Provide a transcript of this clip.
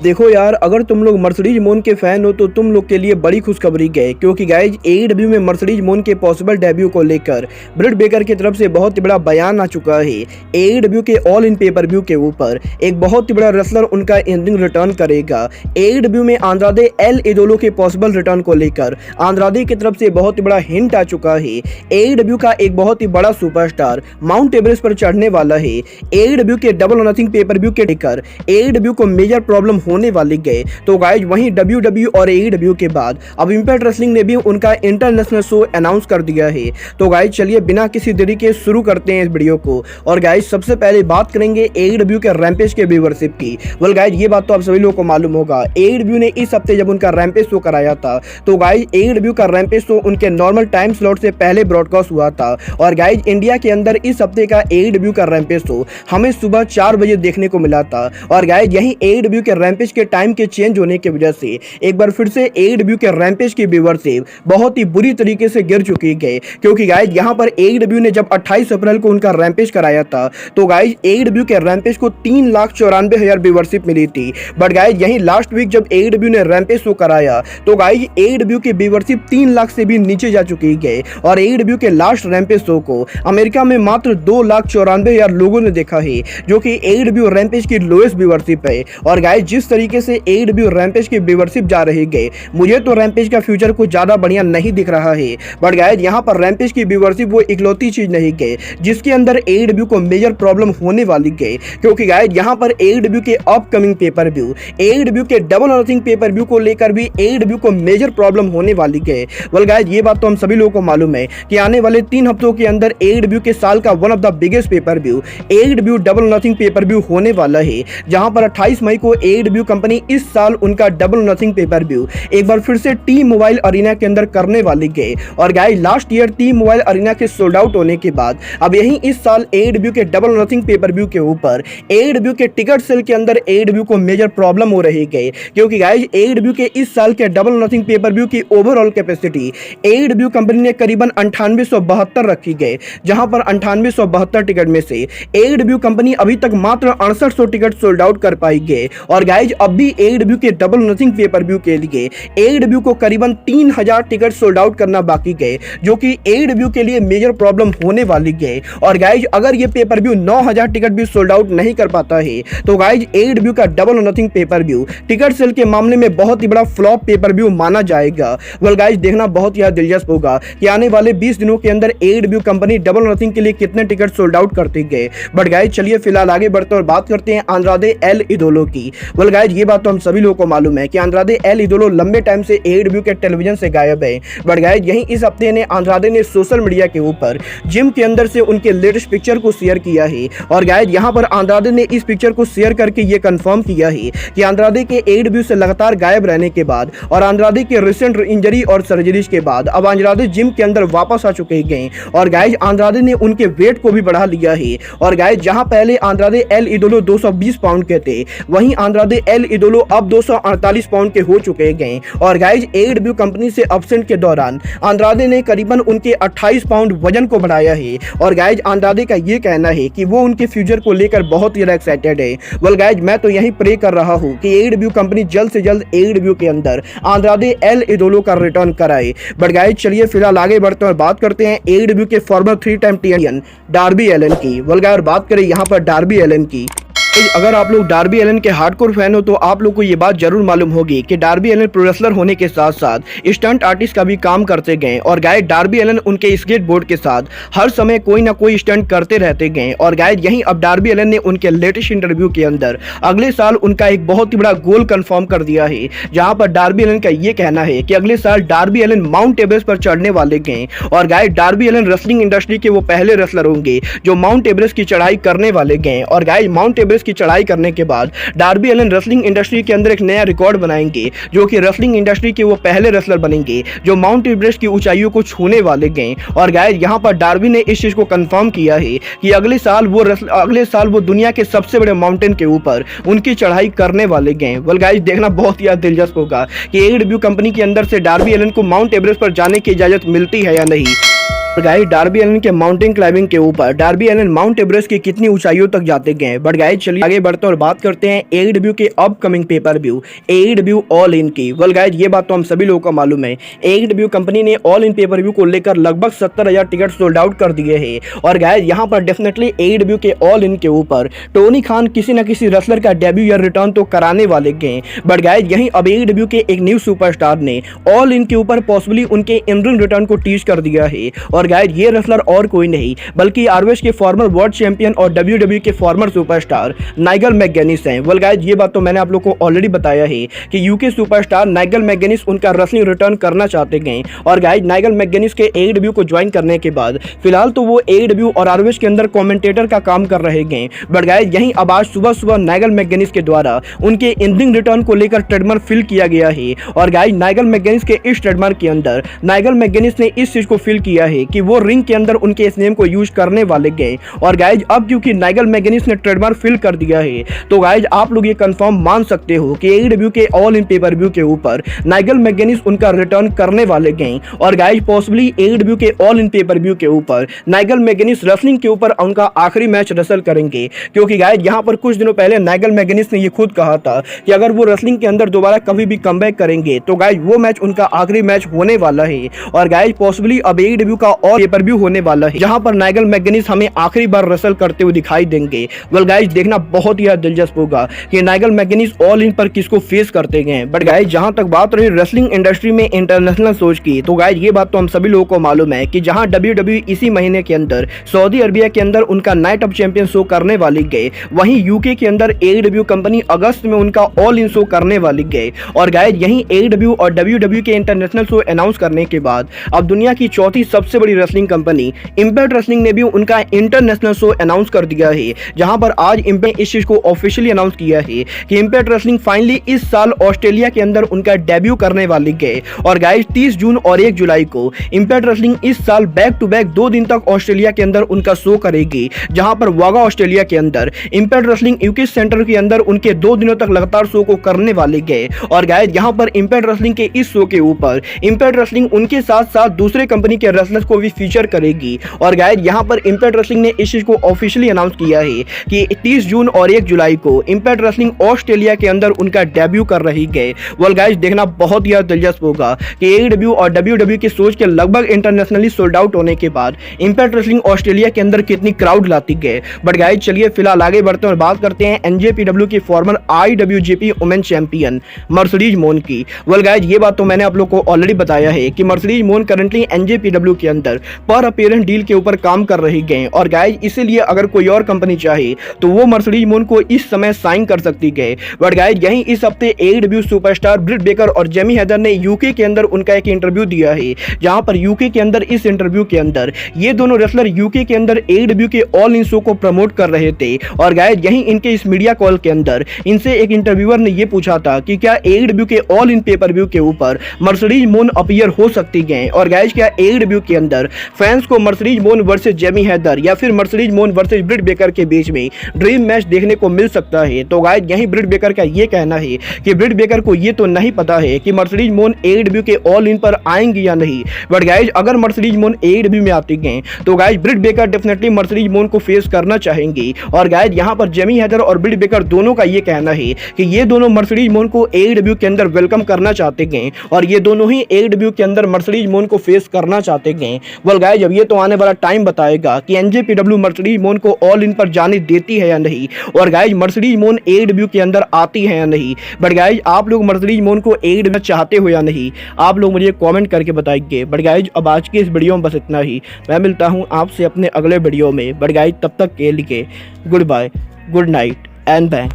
देखो यार, अगर तुम लोग मर्सिडीज मोन के फैन हो तो तुम लोग के लिए बड़ी खुशखबरी है, क्योंकि गाइज एईडब्ल्यू में मर्सिडीज मोन के पॉसिबल डेब्यू को लेकर ब्रिट बेकर की तरफ से बहुत ही बड़ा बयान आ चुका है। एईडब्ल्यू के ऑल इन पेपर व्यू के ऊपर एक बहुत ही बड़ा रेसलर उनका एंडिंग रिटर्न करेगा। एईडब्ल्यू में आंद्रादे एल इदोलो के पॉसिबल रिटर्न को लेकर आंद्रादे की तरफ से बहुत ही बड़ा हिंट आ चुका है। एईडब्ल्यू का एक बहुत ही बड़ा सुपरस्टार माउंट एवरेस्ट पर चढ़ने वाला है। एईडब्ल्यू के डबल और नथिंग पेपर व्यू के लेकर एईडब्ल्यू को मेजर प्रॉब्लम होने वाली गए। तो गाइज वहीं डब्ल्यूडब्ल्यू और एईडब्ल्यू के बाद अब इंपैक्ट रेसलिंग ने भी उनका इंटरनेशनल शो अनाउंस कर दिया है। तो गाइज चलिए बिना किसी देरी के शुरू करते हैं इस वीडियो को। और गाइज सबसे पहले बात करेंगे एईडब्ल्यू के रैम्पेज के व्यूअरशिप की। वेल गाइज ये बात तो आप सभी लोगों को मालूम होगा, एईडब्ल्यू ने इस हफ्ते जब उनका रैम्पेज शो कराया था तो गाइज एईडब्ल्यू का रैम्पेज शो उनके नॉर्मल टाइम स्लॉट से पहले ब्रॉडकास्ट हुआ था। और गाइज इंडिया के अंदर इस हफ्ते का एईडब्ल्यू का रैम्पेज शो हमें सुबह 4 बजे देखने को मिला था। और गाइज यही एईडब्ल्यू के रैम्पेज के टाइम के चेंज होने की वजह से एक बार फिर से एईडब्ल्यू के रैम्पेज की व्यूअरशिप बहुत ही बुरी तरीके से गिर चुकी है। क्योंकि गाइज यहां पर एईडब्ल्यू ने जब 28 अप्रैल को उनका रैम्पेज कराया था तो गाइज एईडब्ल्यू के रैम्पेज को 3,94,000 व्यूअरशिप मिली थी। बट गाइज यही लास्ट वीक जब एईडब्ल्यू ने रैम्पेज शो कराया तो गाइज एईडब्ल्यू की व्यूअरशिप 3 लाख से भी नीचे जा चुकी है। और एईडब्ल्यू के लास्ट रैम्पेज शो को अमेरिका में मात्र 2,94,000 लोगों ने देखा है, जो कि एईडब्ल्यू रैम्पेज की लोएस्ट व्यूअरशिप है। और गाइज जिस तरीके से एईडब्ल्यू रैम्पेज की व्यूअरशिप जा रही है, मुझे तो रैम्पेज का फ्यूचर कुछ ज्यादा बढ़िया नहीं दिख रहा है। बट गाइज यहाँ पर रैम्पेज की व्यूअरशिप वो इकलौती चीज नहीं है जिसके अंदर एईडब्ल्यू को मेजर प्रॉब्लम होने वाली है। क्योंकि गाइज यहाँ पर एईडब्ल्यू के अपकमिंग पेपर व्यू, एईडब्ल्यू के डबल और नथिंग पेपर व्यू को लेकर भी एईडब्ल्यू को मेजर प्रॉब्लम होने वाली है। वेल गाइज ये बात तो हम सभी लोगों को मालूम है कि आने वाले 3 हफ्तों के अंदर एईडब्ल्यू के साल का one of the biggest pay per view AEW double nothing pay per view होने वाला है, जहां पर 28 मई को एईडब्ल्यू कंपनी इस साल उनका डबल नथिंग पेपर व्यू एक बार फिर से टी मोबाइल अरीना के अंदर करने वाली है। और guys last year T Mobile arena के सोल्ड आउट होने के बाद अब यही इस साल एईडब्ल्यू के डबल नथिंग पेपर व्यू के ऊपर एईडब्ल्यू के टिकट सेल के अंदर एईडब्ल्यू को मेजर प्रॉब्लम हो रही है। क्योंकि गाइस एईडब्ल्यू के इस साल के डबल नथिंग पेपर व्यू की ओवरऑल कैपेसिटी एईडब्ल्यू कंपनी ने करीबन 9872 रखी है, जहां पर 9872 टिकट में से एईडब्ल्यू कंपनी अभी तक मात्र 6800 टिकट सोल्ड आउट कर पाई है। और गाइज अब भी एईडब्ल्यू के डबल नथिंग पेपर व्यू के लिए एईडब्ल्यू को करीबन 3000 टिकट सोल्ड आउट करना बाकी है, जो कि एईडब्ल्यू के लिए मेजर प्रॉब्लम होने वाली है। और गाइज अगर ये पेपर व्यू 9000 टिकट भी सोल्ड आउट नहीं कर पाता है तो गाइज एईडब्ल्यू का double nothing pay per view ticket sale के मामले में बहुत ही बड़ा फ्लॉप पेपर व्यू माना जाएगा। वेल गाइज देखना बहुत ही दिलचस्प होगा कि आने वाले 20 दिनों के अंदर एईडब्ल्यू कंपनी डबल नथिंग के लिए कितने टिकट सोल्ड आउट करती है। बट गाइज चलिए फिलहाल आगे बढ़ते और बात करते हैं आंद्रादे एल इदोलो की। वेल गाइज ये बात तो हम सभी लोगों को मालूम है कि आंद्रादे एल इदोलो लंबे टाइम से एईडब्ल्यू के टेलीविजन से गायब है। बट गाइज यही इस हफ्ते ने आंद्रादे ने सोशल मीडिया के ऊपर जिम के अंदर से उनके लेटेस्ट पिक्चर को शेयर किया है। और गाइज यहाँ पर आंद्रादे ने इस पिक्चर को शेयर करके ये कंफर्म किया है कि आंद्रादे के एईडब्ल्यू से लगातार गायब रहने के बाद और आंद्रादे के रिसेंट इंजरी और सर्जरीज के बाद अब आंद्रादे जिम के अंदर वापस आ चुके हैं। और गाइज आंद्रादे ने उनके वेट को भी बढ़ा लिया है। और गाइज जहां पहले आंद्रादे एल इदोलो 220 पाउंड के थे, वहीं आंद्रादे एल इदोलो अब 248 पाउंड के हो चुके हैं। और गाइज एईडब्ल्यू कंपनी से अब्सेंट के दौरान आंद्रादे ने करीबन उनके 28 पाउंड वजन को बढ़ाया है। और गाइज आंद्रादे का ये कहना है कि वो उनके फ्यूचर को लेकर बहुत ही एक्साइटेड है। वेल गाइज मैं तो यही प्रे कर रहा हूँ कि एईडब्ल्यू कंपनी जल्द से जल्द एईडब्ल्यू के अंदर आंद्रादे एल इदोलो का रिटर्न कराए। बट गाइज चलिए फिलहाल आगे बढ़ते हैं और बात करते हैं एईडब्ल्यू के former 3 time champion Darby Allin की। वेल गाइज बात करें यहाँ पर डार्बी एलन की। अगर आप लोग डार्बी एलन के हार्डकोर फैन हो तो आप लोग को ये बात जरूर मालूम होगी कि डार्बी एलन प्रो रेसलर होने के साथ साथ स्टंट आर्टिस्ट का भी काम करते गए। और गाइज डार्बी एलन उनके स्केट बोर्ड के साथ हर समय कोई ना कोई स्टंट करते रहते गए। और गाइज यहीं अब डार्बी एलन ने उनके लेटेस्ट इंटरव्यू के अंदर अगले साल उनका एक बहुत ही बड़ा गोल कंफर्म कर दिया है, जहां पर डार्बी एलन का ये कहना है कि अगले साल डार्बी एलन माउंट एवरेस्ट पर चढ़ने वाले हैं। और guys Darby Allin wrestling industry के वो पहले रेसलर होंगे जो माउंट एवरेस्ट की चढ़ाई करने वाले हैं। और गाइज माउंट एवरेस्ट की चढ़ाई करने के बाद डार्बी एलन रेसलिंग इंडस्ट्री के अंदर एक नया रिकॉर्ड बनाएंगे, जो कि रेसलिंग इंडस्ट्री के वो पहले रेसलर बनेंगे जो माउंट एवरेस्ट की ऊंचाइयों को छूने वाले हैं। और गाइस यहां पर डार्बी ने इस चीज को कंफर्म किया है कि अगले साल वो दुनिया के सबसे बड़े माउंटेन के ऊपर उनकी चढ़ाई करने वाले हैं। वेल गाइस देखना बहुत ही दिलचस्प होगा कि एईडब्ल्यू कंपनी के अंदर से डार्बी एलन को माउंट एवरेस्ट पर जाने की इजाजत मिलती है या नहीं। गाइस डार्बी एलन के माउंटेन क्लाइंबिंग के ऊपर डार्बी एलन माउंट एवरेस्ट की कितनी ऊंचाइयों तक जाते गए। बट गाइस चलिए आगे बढ़ते हैं और बात करते हैं एईडब्ल्यू के upcoming pay-per-view AEW All In की। वेल गाइस ये बात तो हम सभी लोगों को मालूम है, एईडब्ल्यू कंपनी ने ऑल इन पेपर व्यू को लेकर लगभग 70,000 टिकट सोल्ड आउट कर दिए हैं। और गाइस यहाँ पर डेफिनेटली एईडब्ल्यू के ऑल इन के ऊपर टोनी खान किसी न किसी रेसलर का डेब्यू या रिटर्न तो कराने वाले गए। बट गाइस यहीं अब एईडब्ल्यू के एक न्यू सुपरस्टार ने ऑल इन के ऊपर पॉसिबली उनके इन रिंग रिटर्न को टीज कर दिया है। और गाइस ये रेसलर और कोई नहीं बल्कि आरओएच के फॉर्मर वर्ल्ड चैंपियन और डब्ल्यूडब्ल्यूई के फॉर्मर सुपरस्टार नाइगल मैकगेनिस हैं। वेल गाइस ये बात तो मैंने आप लोग को ऑलरेडी बताया है कि यूके सुपरस्टार नाइगल मैकगेनिस उनका रेसलिंग रिटर्न करना चाहते हैं। और गाइस नाइगल मैकगेनिस के एईडब्ल्यू को ज्वाइन करने के बाद फिलहाल तो वो एईडब्ल्यू और आरओएच के अंदर कमेंटेटर का काम कर रहे हैं। बट गाइस यहीं अब आज सुबह सुबह नाइगल मैकगेनिस के द्वारा उनके इन रिंग रिटर्न को लेकर ट्रेडमार्क फिल किया गया है। और गाइस नाइगल मैकगेनिस के इस ट्रेडमार्क के अंदर नाइगल मैकगेनिस ने इस चीज को फिल किया है कि वो रिंग के अंदर उनके इस नेम को यूज करने वाले गए। और गाइज अब क्योंकि नाइगल मैकगेनिस ने ट्रेडमार्क फिल कर दिया है तो गाइज आप लोग ये कंफर्म मान सकते हो कि एईडब्ल्यू के ऑल इन पेपर व्यू के ऊपर नाइगल मैकगेनिस उनका रिटर्न करने वाले गए। और गाइज पॉसिबली एईडब्ल्यू के ऑल इन पेपर व्यू के ऊपर नाइगल मैकगेनिस रेसलिंग के ऊपर उनका आखिरी मैच रेसल करेंगे। क्योंकि गाइज यहाँ पर कुछ दिनों पहले नाइगल मैकगेनिस ने ये खुद कहा था कि अगर वो रेसलिंग के अंदर दोबारा कभी भी कमबैक करेंगे तो गाइज वो मैच उनका आखिरी मैच होने वाला है। और गाइज पॉसिबली अब एईडब्ल्यू का और पेपर व्यू होने वाला है जहां पर नाइगल मैकगेनिस हमें आखिरी बार रेसल करते हुए दिखाई देंगे। वेल गाइस देखना बहुत ही दिलचस्प होगा कि नाइगल मैकगेनिस ऑल इन पर किसको फेस करते गए। बट गाइस जहां तक बात रही रेसलिंग इंडस्ट्री में इंटरनेशनल सोच की तो गाइस ये बात तो हम सभी लोगों को मालूम है कि जहां डब्ल्यूडब्ल्यूई इसी महीने के अंदर सऊदी अरबिया के अंदर उनका नाइट ऑफ चैंपियन शो करने वाली गए, वहीं यूके के अंदर एईडब्ल्यू कंपनी अगस्त में उनका ऑल इन शो करने वाली गए। और गाइस यहीं एईडब्ल्यू और डब्ल्यूडब्ल्यूई के इंटरनेशनल शो अनाउंस करने के बाद अब दुनिया की चौथी सबसे बड़ी रेसलिंग कंपनी इंपैक्ट रेसलिंग ने भी उनका इंटरनेशनल शो अनाउंस कर दिया है। जहां पर आज इंपैक्ट इस चीज को ऑफिशियली अनाउंस किया है कि इंपैक्ट रेसलिंग फाइनली इस साल ऑस्ट्रेलिया के अंदर उनका डेब्यू करने वाली गए। और गाइस 30 जून और 1 जुलाई को इंपैक्ट रेसलिंग इस साल बैक टू बैक 2 दिन तक ऑस्ट्रेलिया के अंदर उनका शो करेगी, जहां पर वागा ऑस्ट्रेलिया के अंदर इंपैक्ट रेसलिंग यूके सेंटर के अंदर उनके 2 दिनों तक लगातार शो को करने वाले गए। और गाइस यहां पर इंपैक्ट रेसलिंग के इस शो के ऊपर इंपैक्ट रेसलिंग उनके साथ साथ दूसरे कंपनी के रेसलर्स को भी फीचर करेगी। और गाइस यहां पर इंपैक्ट रेसलिंग ने इस चीज को ऑफिशियली अनाउंस किया है कि 30 जून और 1 जुलाई को इंपैक्ट रेसलिंग ऑस्ट्रेलिया के अंदर उनका डेब्यू कर रही गए। वेल गाइस देखना बहुत ही दिलचस्प होगा कि एईडब्ल्यू और डब्ल्यूडब्ल्यूई की सोच के लगभग इंटरनेशनली सोल्ड आउट होने के बाद इंपैक्ट रेसलिंग ऑस्ट्रेलिया के अंदर कितनी क्राउड लाती गए। बट गाइस चलिए फिलहाल आगे बढ़ते हैं और बात करते हैं एनजेपीडब्ल्यू की फॉर्मर आईडब्ल्यूजीपी वुमेन चैंपियन मर्सिडीज मोन की। वेल गाइस ये बात तो मैंने आप लोग को ऑलरेडी बताया है कि मर्सिडीज मोन करंटली एनजेपीडब्ल्यू के अंदर पर अपीयरेंस डील के ऊपर काम कर रही गए। और गाइस इसीलिए अगर कोई और कंपनी चाहे तो वो मर्सिडीज मोन को इस समय साइन कर सकती गए। बट गाइस यहीं इस हफ्ते एईडब्ल्यू सुपरस्टार ब्रिट बेकर और जेमी हैदर ने यूके के अंदर उनका एक इंटरव्यू दिया है, जहां पर यूके के अंदर इस इंटरव्यू के अंदर ये दोनों रेसलर यूके के अंदर एईडब्ल्यू के ऑल इन शो को प्रमोट कर रहे थे। और गाइस यहीं इनके इस मीडिया कॉल के अंदर इनसे एक इंटरव्यूअर ने ये पूछा था कि क्या एईडब्ल्यू के ऑल इन पेपर व्यू के ऊपर मर्सिडीज मोन अपीयर हो सकती गए। और गाइस क्या एईडब्ल्यू के अंदर फैंस को मर्सिडीज मोन वर्सेस जेमी हैदर या फिर मर्सिडीज मोन वर्सेस ब्रिट बेकर के बीच में ड्रीम मैच देखने को मिल सकता है। तो गाइस यहीं ब्रिट बेकर का ये कहना है कि ब्रिट बेकर को ये तो नहीं पता है कि मर्सिडीज मोन एईडब्ल्यू के ऑल इन पर आएंगी या नहीं। बट गाइस अगर मर्सिडीज मोन एईडब्ल्यू में आती गए तो गाइस ब्रिट बेकर डेफिनेटली मर्सिडीज मोन को फेस करना चाहेंगी। और गाइस यहां पर जेमी हैदर और ब्रिट बेकर दोनों का ये कहना है कि ये दोनों मर्सिडीज मोन को एईडब्ल्यू के अंदर वेलकम करना चाहते हैं और ये दोनों ही एईडब्ल्यू के अंदर मर्सिडीज मोन को फेस करना चाहते हैं। वेल गाइस अब ये तो आने वाला टाइम बताएगा कि एनजेपीडब्ल्यू मर्सिडीज मोन को ऑल इन पर जाने देती है या नहीं, और गाइस मर्सिडीज मोन एईडब्ल्यू के अंदर आती है या नहीं। बट गाइस आप लोग मर्सिडीज मोन को एईडब्ल्यू चाहते हो या नहीं, आप लोग मुझे कमेंट करके बताइए। बट गाइस अब आज के इस वीडियो में बस इतना ही। मैं मिलता हूं आपसे अपने अगले वीडियो में। बट गाइस तब तक के लिए goodbye, good night and bye.